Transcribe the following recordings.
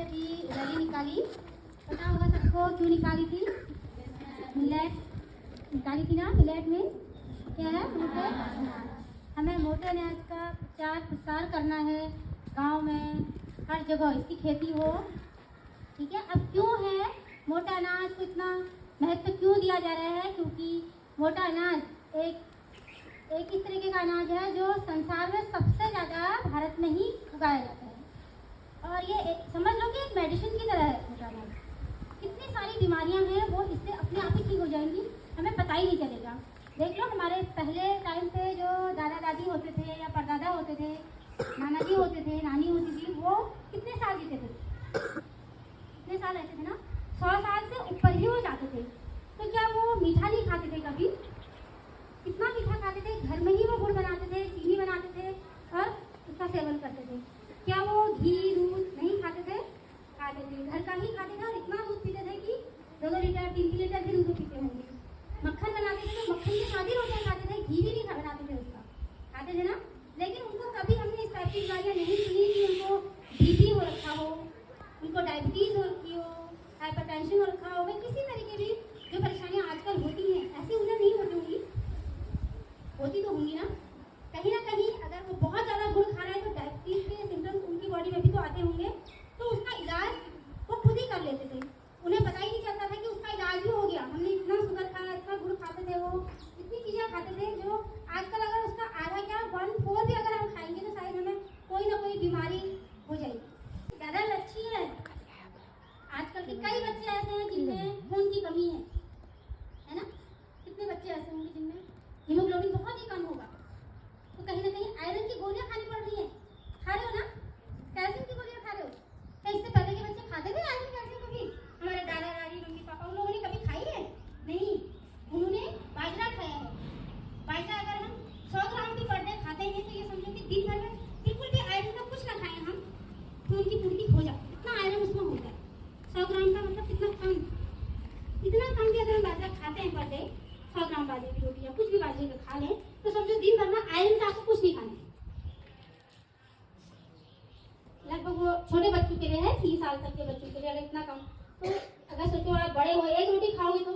की रैली निकाली, पता होगा सबको क्यों निकाली थी? मिलेट निकाली थी ना। मिलेट में क्या है? मोटे। हमें मोटे अनाज का प्रचार प्रसार करना है, गांव में हर जगह इसकी खेती हो। ठीक है। अब क्यों है मोटा अनाज को इतना महत्व क्यों दिया जा रहा है? क्योंकि मोटा अनाज एक इस तरीके का अनाज है जो संसार में सबसे ज़्यादा भारत में ही उगाया जाता है। और ये समझ लो कि एक मेडिसिन की तरह है मोटा अनाज। कितनी सारी बीमारियां हैं वो इससे अपने आप ही ठीक हो जाएंगी, हमें पता ही नहीं चलेगा। देख लो हमारे पहले टाइम पे जो दादा दादी होते थे या परदादा होते थे, नाना जी होते थे, नानी होती थी, वो कितने साल जीते थे? कितने साल रहते थे ना? 100 साल से ऊपर ही हो जाते थे। तो क्या वो मीठा नहीं खाते थे कभी? कितना मीठा खाते थे, घर में ही वो गुड़ बनाते थे, चीनी बनाते थे और उसका सेवन करते थे। क्या वो घी दूध नहीं खाते थे? खाते थे, घर का ही खाते थे और इतना दूध पीते थे कि 2-2 लीटर 3 लीटर भी दूध पीते होंगे। मक्खन बनाते थे तो मक्खन के साथ ही रोटियां खाते थे, घी भी नहीं बनाते थे उसका, खाते थे ना। लेकिन उनको कभी हमने इस टाइप की बीमारियां नहीं सुनी कि उनको बीपी हो रखा हो, उनको डायबिटीज हो रखी हो, हाइपरटेंशन हो रखा हो, किसी तरीके की जो परेशानियां आजकल होती हैं ऐसी उन्हें नहीं होती होंगी। होती तो होंगी ना कहीं अगर वो बहुत ज़्यादा गुड़ खा रहा है तो डायबिटीज के सिम्टम्स उनकी बॉडी में भी तो आते होंगे। तो उसका इलाज वो खुद ही कर लेते थे, उन्हें पता ही नहीं चलता था कि उसका इलाज भी हो गया। हमने इतना शुगर खाया, इतना गुड़ खाते थे, वो इतनी चीज़ें खाते थे जो आजकल अगर उसका आधा क्या 1/4 भी अगर हम खाएंगे तो शायद हमें कोई ना कोई बीमारी हो जाएगी। ज़्यादा लच्छी है। आजकल के कई बच्चे ऐसे हैं जिनमें खून की कमी है ना? कितने बच्चे ऐसे होंगे जिनमें हीमोग्लोबिन बहुत ही कम होगा। तो कहीं ना कहीं आयरन की गोलियां खानी पड़ रही है। खा रहे हो ना? कैल्शियम की गोलियां खा रहे हो? क्या इससे पहले के बच्चे खाते थे आयरन कैल्शियम? कभी हमारे दादा दादी मम्मी पापा उन लोगों ने कभी खाई है? नहीं। उन्होंने बाजरा खाया है। बाजरा अगर हम 100 ग्राम भी पर डे खाते हैं तो ये समझो कि दिन भर में बिल्कुल भी आयरन का कुछ ना खाएं हम तो उनकी पूर्ति हो जाती है। इतना आयरन उसमें होता है। 100 ग्राम का मतलब कितना कम, इतना कम भी अगर हम बाजरा खाते हैं पर डे, 100 ग्राम बाजरे की रोटी या कुछ भी बाजरे का खा लें तो समझो दिन भर में आयरन का आपको कुछ नहीं खाना है। लगभग वो छोटे बच्चों के लिए है, 3 साल तक के बच्चों के लिए अगर इतना कम। तो अगर सोचो आप बड़े हो, एक रोटी खाओगे तो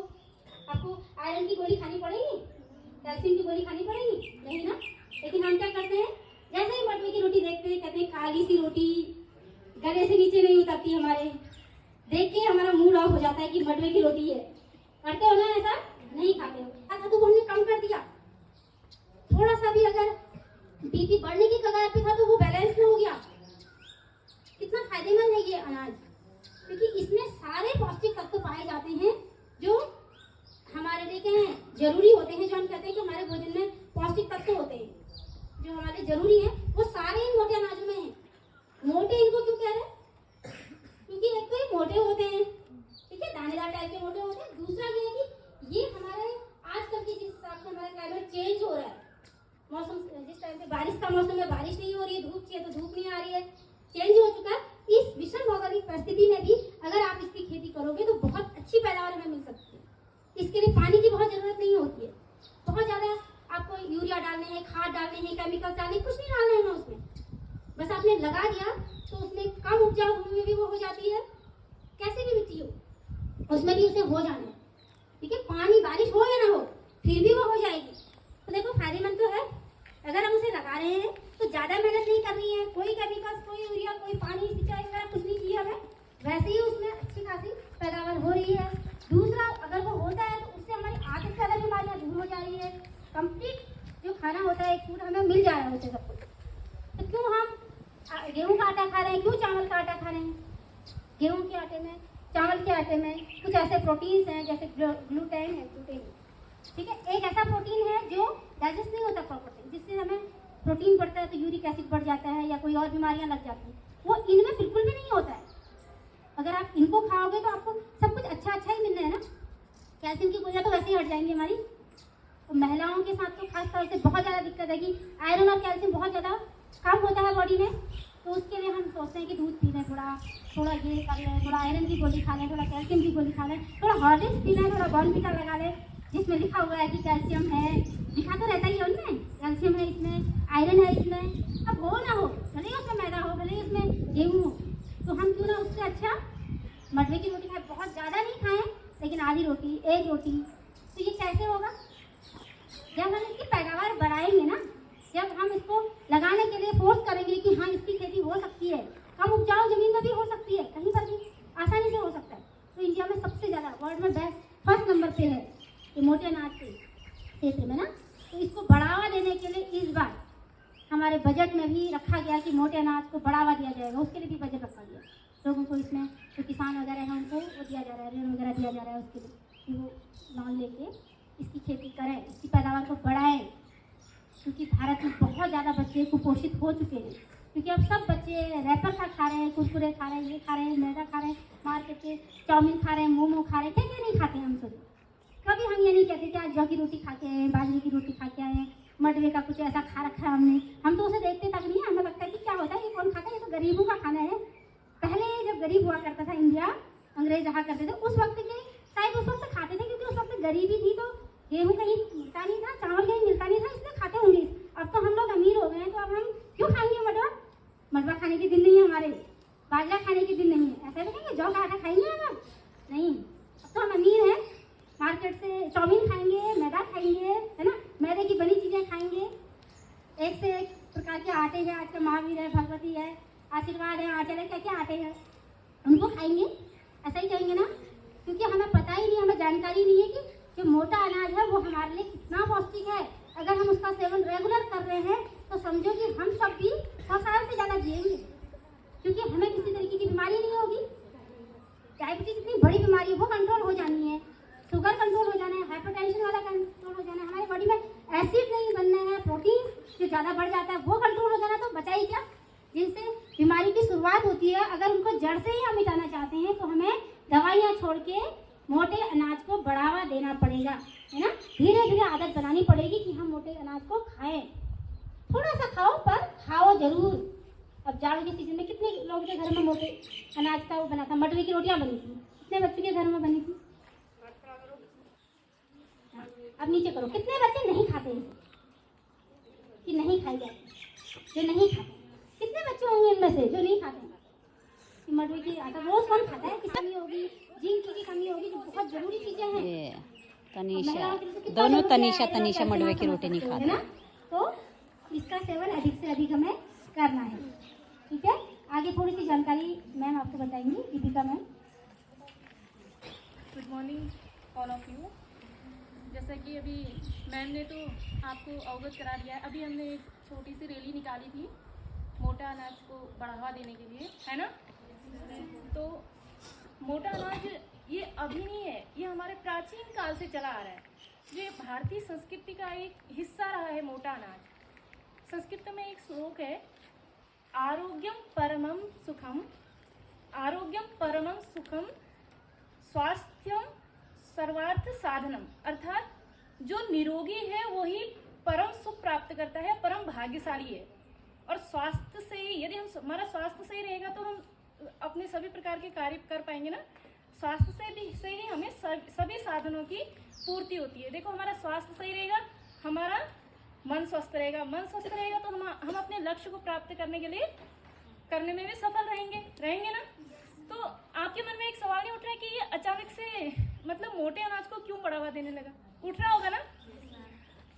आपको आयरन की गोली खानी पड़ेगी, कैल्शियम की गोली खानी पड़ेगी? नहीं ना। लेकिन हम क्या करते हैं, जैसे ही मटवे की रोटी देखते हैं कहते हैं काली सी रोटी, गले से नीचे नहीं उतरती, हमारे देख के हमारा मूड ऑफ हो जाता है कि मटवे की रोटी है। करते हो ना ऐसा? नहीं खाते हो। अच्छा तो हमने कम कर दिया। थोड़ा सा भी अगर बीपी बढ़ने की कगार पे था तो वो बैलेंस में हो गया। कितना फायदेमंद है ये अनाज, क्योंकि इसमें सारे पौष्टिक तत्व पाए जाते हैं जो हमारे लिए क्या है, जरूरी होते हैं। जो हम कहते हैं कि हमारे भोजन में पौष्टिक तत्व होते हैं जो हमारे जरूरी हैं, वो सारे इन मोटे अनाजों में हैं। मोटे इनको क्यों कह रहे हैं? क्योंकि एक तो ये मोटे होते हैं, ठीक है, दानेदार टाइप के मोटे होते हैं। दूसरा ये है कि ये हमारे आजकल की जिस हिसाब से हमारा क्लाइमेट चेंज हो रहा है, मौसम जिस टाइम पे बारिश का मौसम है बारिश नहीं हो रही है, धूप चाहिए तो धूप नहीं आ रही है, चेंज हो चुका है। इस विषम भौगोलिक परिस्थिति में भी अगर आप इसकी खेती करोगे तो बहुत अच्छी पैदावार हमें मिल सकती है। इसके लिए पानी की बहुत जरूरत नहीं होती है, बहुत ज़्यादा आपको यूरिया डालने हैं, खाद डालने हैं, केमिकल डालने, कुछ नहीं डालना है ना उसमें। बस आपने लगा दिया तो उसमें कम उपजाऊ भूमि में भी वो हो जाती है, कैसे भी मिट्टी हो उसमें भी उसे हो जाना है, ठीक है। पानी बारिश हो या ना हो फिर भी वो हो जाएगी। तो देखो फायदेमंद तो है। अगर हम उसे लगा रहे हैं तो ज़्यादा मेहनत नहीं करनी है, कोई केमिकल्स, कोई यूरिया, कोई पानी, सिंचाई वगैरह कुछ नहीं किया हमें, वैसे ही उसमें अच्छी खासी पैदावार हो रही है। दूसरा, अगर वो होता है तो उससे हमारी आधे से ज़्यादा बीमारियाँ दूर हो जा रही है। कंप्लीट जो खाना होता है एक फूड हमें मिल जा रहा है उससे सब कुछ। तो क्यों हम गेहूँ का आटा खा रहे हैं, क्यों चावल का आटा खा रहे हैं? गेहूँ के आटे में, चावल के आटे में कुछ ऐसे प्रोटीन्स हैं जैसे ग्लूटेन है, ठीक है, एक ऐसा प्रोटीन है जो डाइजेस्ट नहीं होता प्रॉपर्ली, जिससे हमें प्रोटीन बढ़ता है तो यूरिक एसिड बढ़ जाता है या कोई और बीमारियां लग जाती हैं। वो इनमें बिल्कुल भी नहीं होता है। अगर आप इनको खाओगे तो आपको सब कुछ अच्छा ही मिलना है ना। कैल्शियम की गोलियां तो वैसे ही हट जाएंगी हमारी। तो महिलाओं के साथ तो खासतौर से बहुत ज़्यादा दिक्कत है कि आयरन और कैल्शियम बहुत ज़्यादा कम होता है बॉडी में। तो उसके लिए हम सोचते हैं कि दूध पी लें, थोड़ा ये कर लें, थोड़ा आयरन की गोली खा लें, थोड़ा कैल्शियम की गोली खा लें, थोड़ा हॉर्लिक्स पी लें, थोड़ा बॉर्नविटा लगा लें जिसमें लिखा हुआ है कि कैल्शियम है। लिखा तो रहता ही है उनमें, कैल्शियम है इसमें, आयरन है इसमें। अब हो ना हो, भले ही उसमें मैदा हो, भले ही उसमें गेहूँ हो, तो हम क्यों ना उससे अच्छा मडवे की रोटी खाएं, बहुत ज़्यादा नहीं खाएं लेकिन आधी रोटी, एक रोटी। तो ये कैसे होगा? जब हम इसकी पैदावार बढ़ाएंगे ना, जब हम इसको लगाने के लिए फोर्स करेंगे कि हाँ इसकी खेती हो सकती है, कम उपजाऊ जमीन में भी हो सकती है, कहीं पर भी आसानी से हो सकता है। तो इंडिया में सबसे ज़्यादा वर्ल्ड में बेस्ट फर्स्ट नंबर पे है ये मोटे अनाज के क्षेत्र में ना। तो इसको बढ़ावा देने के लिए इस बार हमारे बजट में भी रखा गया कि मोटे अनाज को बढ़ावा दिया जाएगा, उसके लिए भी बजट रखा गया। लोगों को इसमें जो किसान वगैरह हैं उनको वो दिया जा रहा है, ऋण वगैरह दिया जा रहा है उसके लिए कि वो लोन लेके इसकी खेती करें, इसकी पैदावार को बढ़ाएं। क्योंकि भारत में बहुत ज़्यादा बच्चे कुपोषित हो चुके हैं, क्योंकि अब सब बच्चे रैपर का खा रहे हैं, कुरकुरे खा रहे हैं, ये खा रहे हैं, मैदा खा रहे हैं, मार्केट के चाउमीन खा रहे हैं, मोमो खा रहे हैं, क्या नहीं खाते हैं हम सब। कभी हम ये नहीं कहते कि आज जौ की रोटी खा के आए, बाजरे की रोटी खा के आए, मडवे का कुछ ऐसा खा रखा है हमने। हम तो उसे देखते तक नहीं, हमें लगता है कि क्या होता है, ये कौन खाता है, ये तो गरीबों का खाना है। पहले जब गरीब हुआ करता था इंडिया, अंग्रेज रहा करते थे, उस वक्त के शायद उस वक्त खाते थे, क्योंकि उस वक्त गरीबी थी, तो गेहूँ कहीं मिलता नहीं था, चावल कहीं मिलता नहीं था, इसलिए खाते होंगे। अब तो हम लोग अमीर हो गए हैं, तो अब हम क्यों खाएंगे मडवा? मडवा खाने के दिन नहीं है हमारे, बाजरा खाने के दिन नहीं है। ऐसा तो कहेंगे जौ का आटा खाएंगे हम? नहीं, अब तो हम अमीर हैं, मार्केट से चाउमीन खाएंगे, मैदा खाएंगे, है ना, मैदे की बनी चीज़ें खाएंगे। एक से एक प्रकार के आटे हैं, आज का महावीर है, भगवती है, आशीर्वाद है, आंचल है, क्या क्या आटे हैं, उनको खाएंगे। ऐसा ही कहेंगे ना, क्योंकि हमें पता ही नहीं, हमें जानकारी नहीं है कि जो मोटा अनाज है वो हमारे लिए कितना पौष्टिक है। अगर हम उसका सेवन रेगुलर कर रहे हैं तो समझो कि हम सब भी 100 साल से ज़्यादा जिएंगे, क्योंकि हमें किसी तरीके की बीमारी नहीं होगी। डायबिटीज इतनी बड़ी बीमारी है, वो कंट्रोल हो जानी है, शुगर कंट्रोल हो जाना है, हाइपरटेंशन वाला कंट्रोल हो जाना है, हमारी बॉडी में एसिड नहीं बनना है, प्रोटीन जो ज़्यादा बढ़ जाता है वो कंट्रोल हो जाना। तो बचा ही क्या, जिनसे बीमारी की शुरुआत होती है, अगर उनको जड़ से ही हम मिटाना चाहते हैं तो हमें दवाइयाँ छोड़ के मोटे अनाज को बढ़ावा देना पड़ेगा, है ना। धीरे धीरे आदत बनानी पड़ेगी कि हम मोटे अनाज को खाएं। थोड़ा सा खाओ पर खाओ जरूर। अब जाड़ों के सीजन में कितने लोगों के घर में मोटे अनाज का वो बना था, मडवे की रोटियां बनी थी, कितने बच्चों के घर में बनी थी? अब नीचे करो, कितने बच्चे नहीं खाते हैं कि नहीं खाई जाती, जो नहीं खाते? कितने बच्चे होंगे इनमें से जो नहीं खाते कि मडवे की आटा रोज कौन खाता है? किसी कमी होगी, जिंक की कमी होगी, जो बहुत जरूरी चीजें हैं। तनीषा, दोनों तनीषा मडवे की रोटी नहीं खाते ना, तो इसका सेवन अधिक से अधिक हमें करना है। ठीक है, आगे थोड़ी सी जानकारी मैम आपको बताएंगी, Deepika ma'am. Good morning all of you. जैसा कि अभी मैम ने तो आपको अवगत करा दिया है, अभी हमने एक छोटी सी रैली निकाली थी मोटा अनाज को बढ़ावा देने के लिए, है ना। तो मोटा अनाज ये अभी नहीं है, ये हमारे प्राचीन काल से चला आ रहा है, ये भारतीय संस्कृति का एक हिस्सा रहा है मोटा अनाज। संस्कृत में एक श्लोक है, आरोग्यम परमम सुखम, आरोग्यम परमम सुखम स्वास्थ्यम सर्वार्थ साधनम। अर्थात जो निरोगी है वही परम सुख प्राप्त करता है, परम भाग्यशाली है। और स्वास्थ्य से ही, यदि हमारा स्वास्थ्य सही रहेगा तो हम अपने सभी प्रकार के कार्य कर पाएंगे ना। स्वास्थ्य से ही हमें सभी साधनों की पूर्ति होती है। देखो, हमारा स्वास्थ्य सही रहेगा, हमारा मन स्वस्थ रहेगा, मन स्वस्थ रहेगा तो हम अपने लक्ष्य को प्राप्त करने में भी सफल रहेंगे ना। तो आपके मन में एक सवाल नहीं उठ रहा है कि ये अचानक से मतलब मोटे अनाज को क्यों बढ़ावा देने लगा? उठ रहा होगा ना।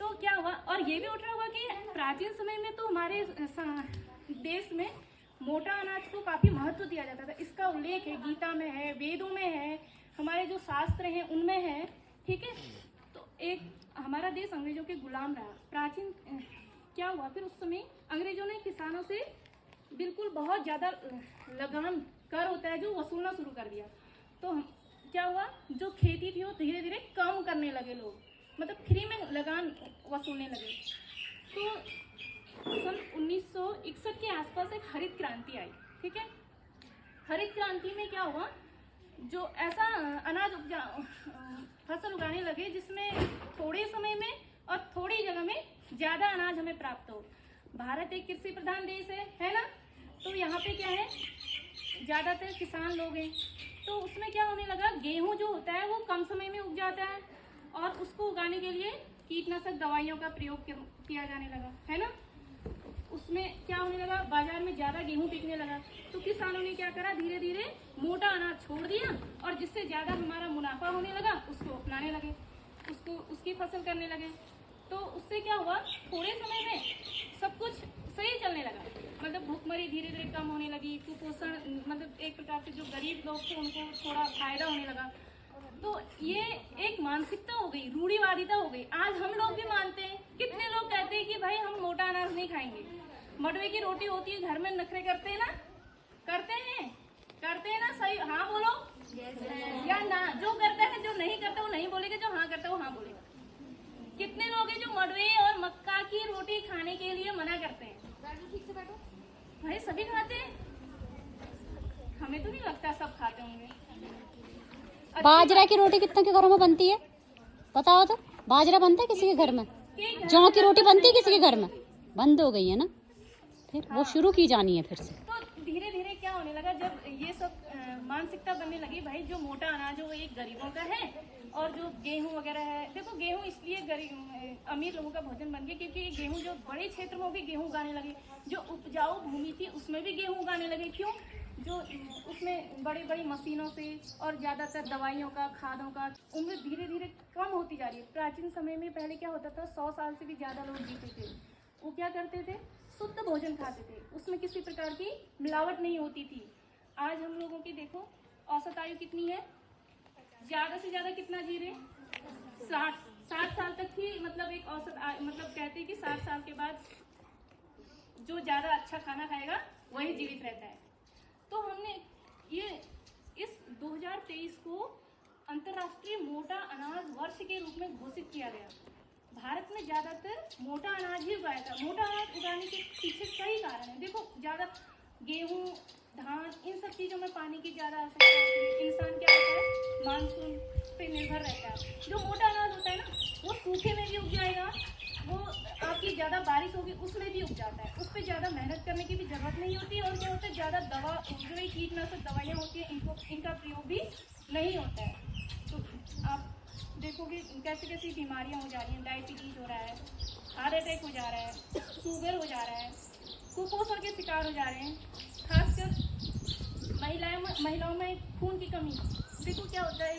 तो क्या हुआ, और ये भी उठ रहा होगा कि प्राचीन समय में तो हमारे देश में मोटा अनाज को काफी महत्व दिया जाता था। इसका उल्लेख है गीता में है, वेदों में है, हमारे जो शास्त्र हैं उनमें है। ठीक है, तो एक हमारा देश अंग्रेजों के गुलाम रहा प्राचीन। क्या हुआ फिर, उस समय अंग्रेजों ने किसानों से बिल्कुल बहुत ज़्यादा लगान कर होता है जो वसूलना शुरू कर दिया। तो क्या हुआ, जो खेती थी वो धीरे धीरे कम करने लगे लोग, मतलब फ्री में लगान वसूलने लगे। तो सन 1961 के आसपास एक हरित क्रांति आई। ठीक है, हरित क्रांति में क्या हुआ, जो ऐसा अनाज फसल उगाने लगे जिसमें थोड़े समय में और थोड़ी जगह में ज़्यादा अनाज हमें प्राप्त हो। भारत एक कृषि प्रधान देश है ना, तो यहाँ पे क्या है, ज़्यादातर किसान लोग हैं। तो उसमें क्या होने लगा, गेहूं जो होता है वो कम समय में उग जाता है और उसको उगाने के लिए कीटनाशक दवाइयों का प्रयोग किया जाने लगा, है ना। उसमें क्या होने लगा, बाजार में ज़्यादा गेहूं बिकने लगा। तो किसानों ने क्या करा, धीरे धीरे मोटा अनाज छोड़ दिया और जिससे ज़्यादा हमारा मुनाफा होने लगा उसको अपनाने लगे, उसको उसकी फसल करने लगे। तो उससे क्या हुआ, थोड़े समय में सब कुछ सही चलने लगा। मतलब भूखमरी धीरे धीरे कम होने लगी, कुपोषण मतलब एक प्रकार से जो गरीब लोग थे उनको थोड़ा फायदा होने लगा। तो ये एक मानसिकता हो गई, रूढ़िवादिता हो गई। आज हम लोग भी मानते हैं, कितने लोग कहते हैं कि भाई हम मोटा अनाज नहीं खाएंगे, मडवे की रोटी होती है घर में, नखरे करते हैं ना, करते हैं ना, सही हाँ बोलो या ना। जो करता है, जो नहीं करता वो नहीं बोलेगा, जो हाँ करता है वो हाँ बोलेगा। कितने लोग हैं जो मडवे और मक्का की रोटी खाने के लिए मना करते हैं? ठीक से बैठो भाई, सभी खाते हैं, हमें तो नहीं लगता सब खाते होंगे। बाजरा की रोटी कितने के घरों में बनती है बताओ तो? बाजरा बनता है किसी के घर में? जौ की रोटी बनती है किसी के घर में? बंद हो गई है ना, फिर वो शुरू की जानी है फिर से। तो धीरे धीरे क्या होने लगा, जब ये सब मानसिकता बनने लगी, भाई जो मोटा अनाज है वो एक गरीबों का है और जो गेहूं वगैरह है, देखो गेहूं इसलिए गरीब अमीर लोगों का भोजन बन गया क्योंकि गेहूं जो बड़े क्षेत्र में भी गेहूं उगाने लगे, जो उपजाऊ भूमि थी उसमें भी गेहूं उगाने लगे। क्यों? जो उसमें बड़ी बड़ी मशीनों से और ज़्यादातर दवाइयों का, खादों का उम्र धीरे धीरे कम होती जा रही है। प्राचीन समय में पहले क्या होता था, 100 साल से भी ज़्यादा लोग जीते थे। वो क्या करते थे, शुद्ध भोजन खाते थे, उसमें किसी प्रकार की मिलावट नहीं होती थी। आज हम लोगों की देखो औसत आयु कितनी है, ज़्यादा से ज़्यादा कितना जी रहे, 60 साल तक ही, मतलब एक औसत मतलब कहते हैं कि 60 साल के बाद जो ज़्यादा अच्छा खाना खाएगा वही जीवित रहता है। तो हमने ये इस 2023 को अंतर्राष्ट्रीय मोटा अनाज वर्ष के रूप में घोषित किया गया। भारत में ज़्यादातर मोटा अनाज ही उगाया था। मोटा अनाज उगाने के पीछे कई कारण है। देखो, ज़्यादा गेहूं, धान, इन सब चीज़ों में पानी की ज़्यादा आवश्यकता होती है। इंसान क्या होता है, मानसून पे निर्भर रहता है। जो मोटा अनाज होता है ना, वो सूखे में भी उग जाएगा, वो आपकी ज़्यादा बारिश होगी उसमें भी उग जाता है, उस पर ज़्यादा मेहनत करने की भी ज़रूरत नहीं होती। और क्या होता है, ज़्यादा दवा, जो ये कीटनाशक दवाइयाँ होती हैं इनका प्रयोग भी नहीं होता है। तो आप देखोगे कैसी कैसी बीमारियाँ हो जा रही हैं, डायबिटीज़ हो रहा है, हार्ट अटैक हो जा रहा है, शुगर हो जा रहा है, कुपोषण के शिकार हो जा रहे हैं। खासकर महिलाओं में खून की कमी। देखो क्या होता है,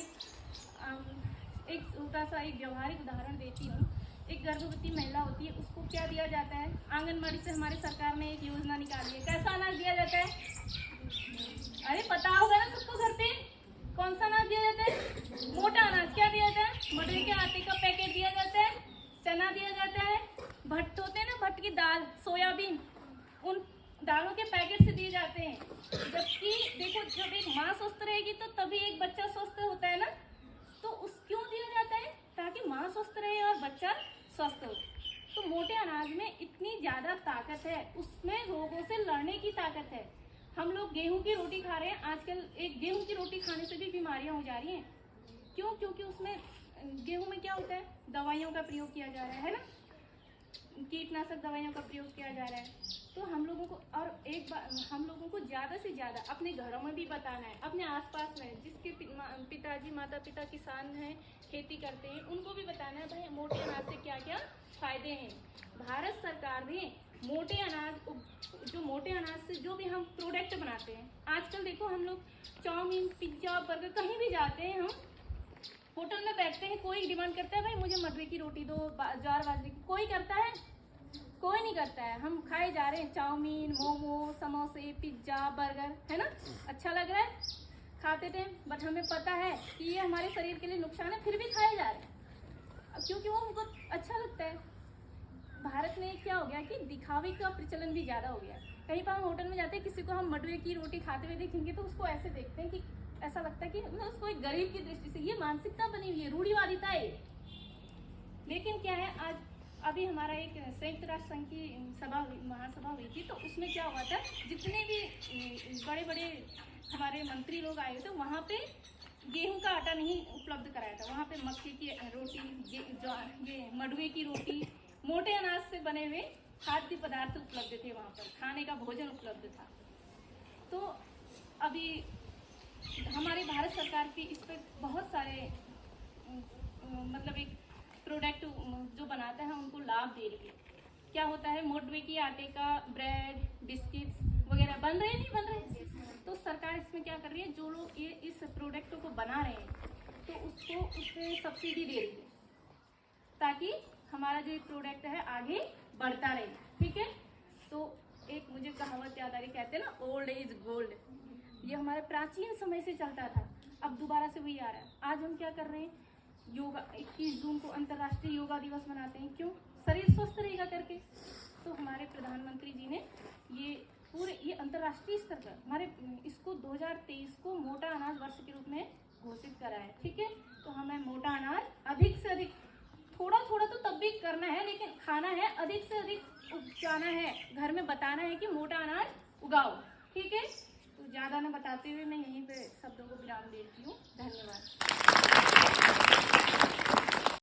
एक छोटा सा एक व्यवहारिक उदाहरण देती हूँ। एक गर्भवती महिला होती है, उसको क्या दिया जाता है, आंगनबाड़ी से हमारी सरकार ने एक योजना निकाली है। कैसा अनाज दिया जाता है? अरे पता होगा ना सबको घर पे, कौन सा अनाज दिया जाता है? मोटा अनाज। क्या दिया जाता है? मटर के आटे का पैकेट दिया जाता है, चना दिया जाता है, भट्ट होते हैं ना, भट्ट की दाल, सोयाबीन, उन दालों के पैकेट से दिए जाते हैं। जबकि देखो, जब एक माँ स्वस्थ रहेगी तो तभी एक बच्चा स्वस्थ होता है ना। तो उस क्यों दिया जाता है? ताकि माँ स्वस्थ रहे और बच्चा स्वस्थ हो। तो मोटे अनाज में इतनी ज़्यादा ताकत है, उसमें रोगों से लड़ने की ताकत है। हम लोग गेहूं की रोटी खा रहे हैं आजकल, एक गेहूं की रोटी खाने से भी बीमारियां हो जा रही हैं। क्यों? क्योंकि उसमें गेहूं में क्या होता है, दवाइयों का प्रयोग किया जा रहा है ना, कीटनाशक दवाइयों का प्रयोग किया जा रहा है। तो हम लोगों को, और एक बार हम लोगों को ज़्यादा से ज़्यादा अपने घरों में भी बताना है, अपने आसपास में जिसके पिताजी माता पिता किसान हैं, खेती करते हैं, उनको भी बताना है भाई मोटे अनाज से क्या क्या फ़ायदे हैं। भारत सरकार ने मोटे अनाज, जो मोटे अनाज से जो भी हम प्रोडक्ट बनाते हैं, आजकल देखो हम लोग चाउमीन, पिज्ज़ा, बर्गर, कहीं भी जाते हैं, हम होटल में बैठते हैं, कोई डिमांड करता है भाई मुझे मडवे की रोटी दो, ज्वार बाजरे की, कोई करता है? कोई नहीं करता है। हम खाए जा रहे हैं चाउमीन, मोमो, समोसे, पिज्ज़ा, बर्गर, है ना, अच्छा लग रहा है खाते थे, बट हमें पता है कि ये हमारे शरीर के लिए नुकसान है, फिर भी खाए जा रहे हैं क्योंकि वो हमको अच्छा लगता है। भारत में क्या हो गया कि दिखावे का प्रचलन भी ज़्यादा हो गया। कहीं पर हम होटल में जाते हैं, किसी को हम मडवे की रोटी खाते हुए देखेंगे तो उसको ऐसे देखते हैं कि ऐसा लगता है कि मतलब उसको एक गरीब की दृष्टि से, ये मानसिकता बनी हुई है, रूढ़िवादिता है। लेकिन क्या है, आज अभी हमारा एक संयुक्त राष्ट्र संघ की महासभा हुई थी, तो उसमें क्या हुआ था, जितने भी बड़े बड़े हमारे मंत्री लोग आए थे, वहाँ पे गेहूं का आटा नहीं उपलब्ध कराया था, वहाँ पे मक्के की रोटी, ये मडवे की रोटी, मोटे अनाज से बने हुए खाद्य पदार्थ उपलब्ध थे, वहाँ पर खाने का भोजन उपलब्ध था। तो अभी हमारे भारत सरकार की इस पर बहुत सारे मतलब एक प्रोडक्ट जो बनाता है उनको लाभ दे रही है। क्या होता है, मोटवे की आटे का ब्रेड, बिस्किट्स वगैरह बन रहे हैं, नहीं बन रहे। तो सरकार इसमें क्या कर रही है, जो लोग ये इस प्रोडक्ट को बना रहे हैं तो उसको उसमें सब्सिडी दे रही है, ताकि हमारा जो प्रोडक्ट है आगे बढ़ता रहे। ठीक है, तो एक मुझे कहावत याद आ रही, कहते हैं ना, ओल्ड इज गोल्ड। ये हमारे प्राचीन समय से चलता था, अब दोबारा से वही आ रहा है। आज हम क्या कर रहे हैं, योगा, 21 जून को अंतर्राष्ट्रीय योगा दिवस मनाते हैं। क्यों? शरीर स्वस्थ रहेगा करके। तो हमारे प्रधानमंत्री जी ने ये अंतर्राष्ट्रीय स्तर पर हमारे इसको 2023 को मोटा अनाज वर्ष के रूप में घोषित करा है। ठीक है, तो हमें मोटा अनाज अधिक से अधिक, थोड़ा थोड़ा तो तब भी करना है, लेकिन खाना है, अधिक से अधिक उपजाना है, घर में बताना है कि मोटा अनाज उगाओ। ठीक है, तो ज़्यादा न बताते हुए मैं यहीं पे शब्दों को विराम देती हूँ। धन्यवाद।